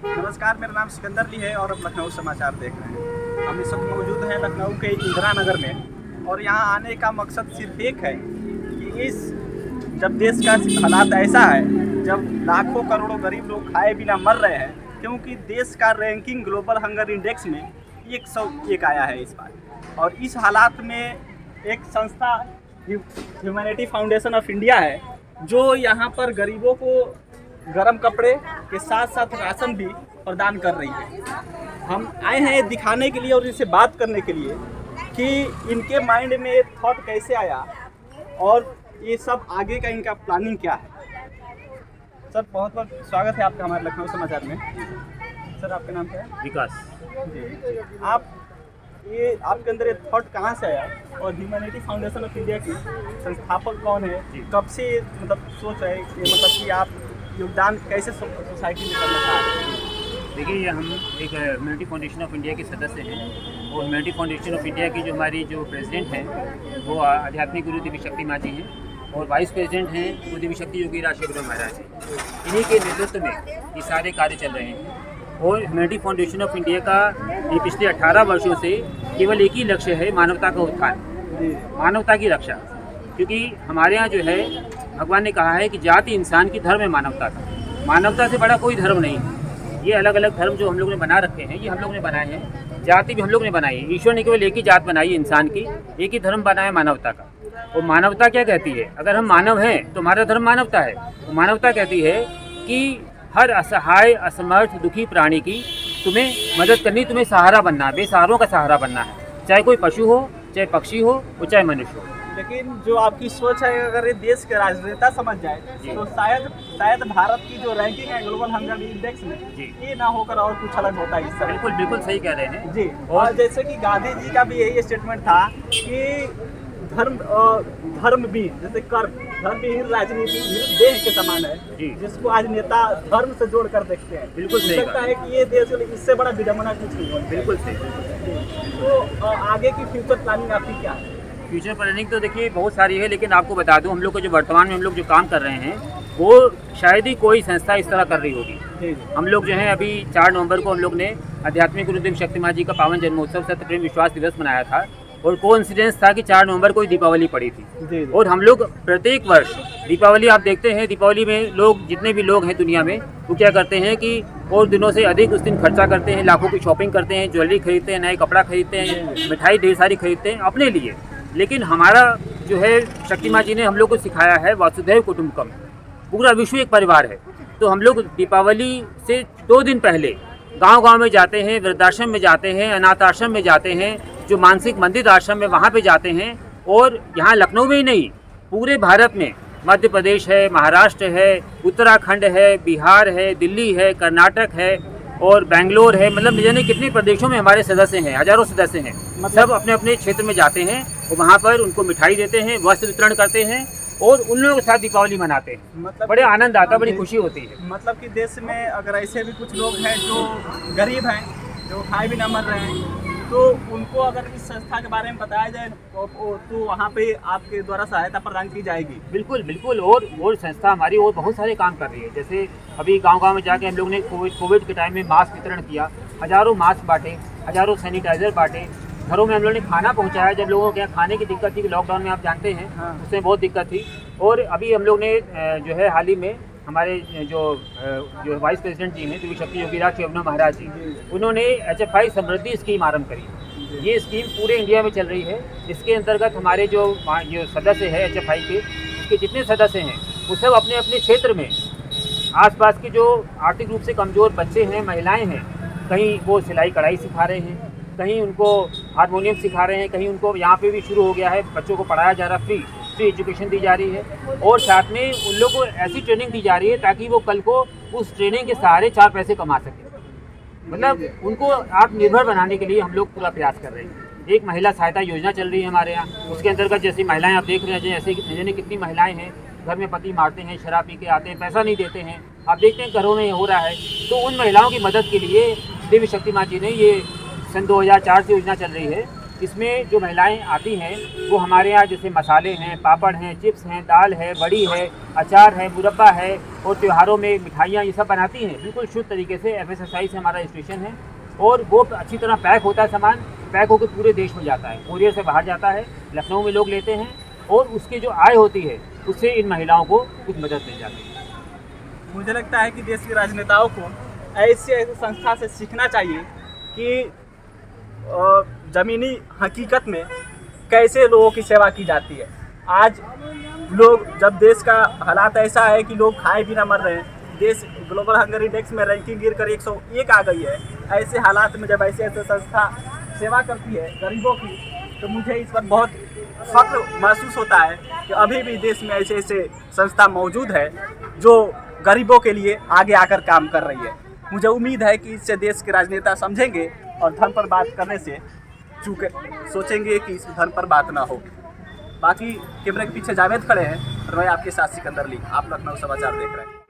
नमस्कार, मेरा नाम सिकंदर अली है और अब लखनऊ समाचार देख रहे हैं। हम इस वक्त मौजूद हैं लखनऊ के इंदिरा नगर में और यहाँ आने का मकसद सिर्फ एक है कि जब देश का हालात ऐसा है, जब लाखों करोड़ों गरीब लोग खाए बिना मर रहे हैं, क्योंकि देश का रैंकिंग ग्लोबल हंगर इंडेक्स में 101 आया है इस बार। और इस हालात में एक संस्था ह्यूमैनिटी फाउंडेशन ऑफ इंडिया है जो यहाँ पर गरीबों को गर्म कपड़े के साथ साथ राशन भी प्रदान कर रही है। हम आए हैं दिखाने के लिए और इनसे बात करने के लिए कि इनके माइंड में ये थॉट कैसे आया और ये सब आगे का इनका प्लानिंग क्या है। सर, बहुत बहुत स्वागत है आपका हमारे लखनऊ समाचार में। सर, आपका नाम क्या है? विकास जी, आपके अंदर ये थॉट कहाँ से आया और ह्यूमैनिटी फाउंडेशन ऑफ इंडिया की संस्थापक कौन है? कब से मतलब सोच रहे कि मतलब कि आप योगदान कैसे सोसाइटी में करना चाह रहे हैं? देखिए, ये हम एक ह्यूमैनिटी फाउंडेशन ऑफ इंडिया के सदस्य हैं और ह्यूमैनिटी फाउंडेशन ऑफ इंडिया की जो हमारी प्रेसिडेंट हैं वो आध्यात्मिक गुरु देवी शक्ति माँ जी हैं और वाइस प्रेसिडेंट हैं गुरु देवी शक्ति योगी राज शेखर महाराज हैं। इन्हीं के नेतृत्व में ये सारे कार्य चल रहे हैं और ह्यूमैनिटी फाउंडेशन ऑफ इंडिया का ये पिछले 18 वर्षों से केवल एक ही लक्ष्य है, मानवता का उत्थान, मानवता की रक्षा। क्योंकि हमारे यहाँ जो है भगवान ने कहा है कि जाति इंसान की, धर्म है मानवता का। मानवता से बड़ा कोई धर्म नहीं है। ये अलग अलग धर्म जो हम लोग ने बना रखे हैं, ये हम लोग ने बनाए हैं। जाति भी हम लोग ने बनाई है। ईश्वर ने केवल एक ही जात बनाई है इंसान की, एक ही धर्म बनाया मानवता का। और मानवता क्या कहती है? अगर हम मानव हैं तो हमारा धर्म मानवता है। तो मानवता कहती है कि हर असहाय, असमर्थ, दुखी प्राणी की तुम्हें मदद करनी, तुम्हें सहारा बनना है, बेसहारों का सहारा बनना है। चाहे कोई पशु हो, चाहे पक्षी हो और चाहे मनुष्य हो। लेकिन जो आपकी सोच है, अगर ये देश के राजनेता समझ जाए तो शायद भारत की जो रैंकिंग है ग्लोबल हंगर इंडेक्स में ये ना होकर और कुछ अलग होता है। इस तरह बिल्कुल बिल्कुल सही कह रहे हैं जी। और जैसे कि गांधी जी का भी यही स्टेटमेंट था कि धर्म भी जैसे धर्म भी राजनीति देह के समान है, जिसको आज नेता धर्म से जोड़ कर देखते हैं। बिल्कुल सही लगता है कि ये देश इससे बड़ा विडंबना कुछ नहीं हो। बिल्कुल सही। तो आगे की फ्यूचर प्लानिंग आपकी क्या है? फ्यूचर प्लानिंग तो देखिए बहुत सारी है, लेकिन आपको बता दूं हम लोग को जो वर्तमान में हम लोग जो काम कर रहे हैं वो शायद ही कोई संस्था इस तरह कर रही होगी। हम लोग जो है अभी 4 नवंबर को हम लोग ने आध्यात्मिक गुरु देवी शक्ति माँ जी का पावन जन्मोत्सव सत्य प्रेम विश्वास दिवस मनाया था और कोइंसिडेंस था कि 4 नवंबर को दीपावली पड़ी थी। और हम लोग प्रत्येक वर्ष दीपावली, आप देखते हैं दीपावली में लोग, जितने भी लोग हैं दुनिया में, वो क्या करते हैं कि और दिनों से अधिक उस दिन खर्चा करते हैं, लाखों की शॉपिंग करते हैं, ज्वेलरी खरीदते हैं, नए कपड़ा खरीदते हैं, मिठाई ढेर सारी खरीदते हैं अपने लिए। लेकिन हमारा जो है शक्ति माँ जी ने हम लोग को सिखाया है वासुदेव कुटुंबकम, पूरा विश्व एक परिवार है। तो हम लोग दीपावली से 2 दिन पहले गांव-गांव में जाते हैं, वृद्धाश्रम में जाते हैं, अनाथ आश्रम में जाते हैं, जो मानसिक मंदिर आश्रम है वहाँ पे जाते हैं। और यहाँ लखनऊ में ही नहीं, पूरे भारत में, मध्य प्रदेश है, महाराष्ट्र है, उत्तराखंड है, बिहार है, दिल्ली है, कर्नाटक है और बेंगलोर है, मतलब न जाने कितने प्रदेशों में हमारे सदस्य हैं, हजारों सदस्य हैं। सब अपने अपने क्षेत्र में जाते हैं और वहाँ पर उनको मिठाई देते हैं, वस्त्र वितरण करते हैं और उन लोगों के साथ दीपावली मनाते हैं। मतलब बड़े आनंद आता है, बड़ी खुशी होती है। मतलब कि देश में अगर ऐसे भी कुछ लोग हैं जो गरीब हैं, जो खाए भी ना मर रहे हैं, तो उनको अगर इस संस्था के बारे में बताया जाए तो वहाँ पे आपके द्वारा सहायता प्रदान की जाएगी। बिल्कुल बिल्कुल। और संस्था हमारी और बहुत सारे काम कर रही है। जैसे अभी गांव-गांव में जाके हम लोग ने कोविड के टाइम में मास्क वितरण किया, हजारों मास्क बांटे, हजारों सैनिटाइजर बांटे, घरों में हम लोगों ने खाना पहुंचाया। जब लोगों के यहाँ खाने की दिक्कत थी, लॉकडाउन में आप जानते हैं उसमें बहुत दिक्कत थी। और अभी हम लोग ने जो है हाल ही में हमारे जो वाइस प्रेसिडेंट जी हैं देवी शक्ति योगी राज शेखर महाराज जी, उन्होंने HFI समृद्धि स्कीम आरंभ करी। ये स्कीम पूरे इंडिया में चल रही है। इसके अंतर्गत हमारे जो सदस्य हैं HFI के, उसके जितने सदस्य हैं वो सब अपने अपने क्षेत्र में आसपास के जो आर्थिक रूप से कमज़ोर बच्चे हैं, महिलाएं हैं, कहीं वो सिलाई कढ़ाई सिखा रहे हैं, कहीं उनको हारमोनियम सिखा रहे हैं, कहीं उनको यहाँ पे भी शुरू हो गया है, बच्चों को पढ़ाया जा रहा है, फ्री एजुकेशन दी जा रही है। और साथ में उन लोगों को ऐसी ट्रेनिंग दी जा रही है ताकि वो कल को उस ट्रेनिंग के सहारे 4 पैसे कमा सकें। मतलब उनको आत्मनिर्भर बनाने के लिए हम लोग पूरा प्रयास कर रहे हैं। एक महिला सहायता योजना चल रही है हमारे यहाँ, उसके अंतर्गत जैसी महिलाएं आप देख रहे हैं, जैसे जाने कितनी महिलाएं हैं घर में पति मारते हैं, शराब पी के आते हैं, पैसा नहीं देते हैं, आप देखते हैं घरों में हो रहा है। तो उन महिलाओं की मदद के लिए देवी शक्ति माँ जी ने ये सन 2004 से योजना चल रही है इसमें जो महिलाएं आती हैं वो हमारे यहाँ जैसे मसाले हैं, पापड़ हैं, चिप्स हैं, दाल है, बड़ी है, अचार है, मुरब्बा है और त्योहारों में मिठाइयाँ ये सब बनाती हैं बिल्कुल शुद्ध तरीके से। FSSAI से हमारा रजिस्ट्रेशन है और वो अच्छी तरह पैक होता है, सामान पैक होकर पूरे देश में जाता है, कोरियर से बाहर जाता है, लखनऊ में लोग लेते हैं और उसकी जो आय होती है उससे इन महिलाओं को कुछ मदद मिल जाती है। मुझे लगता है कि देश के राजनेताओं को ऐसे संस्था से सीखना चाहिए कि ज़मीनी हकीकत में कैसे लोगों की सेवा की जाती है। आज लोग, जब देश का हालात ऐसा है कि लोग खाए बिना मर रहे हैं, देश ग्लोबल हंगर इंडेक्स में रैंकिंग गिर कर 101 आ गई है, ऐसे हालात में जब ऐसे संस्था सेवा करती है गरीबों की, तो मुझे इस पर बहुत फख्र महसूस होता है कि अभी भी देश में ऐसे ऐसे संस्था मौजूद है जो गरीबों के लिए आगे आकर काम कर रही है। मुझे उम्मीद है कि इससे देश के राजनेता समझेंगे और धर्म पर बात करने से चूके सोचेंगे कि इस धर्म पर बात ना हो। बाकी कैमरे के पीछे जावेद खड़े हैं और मैं आपके साथ सिकंदर ली। आप लखनऊ समाचार देख रहे हैं।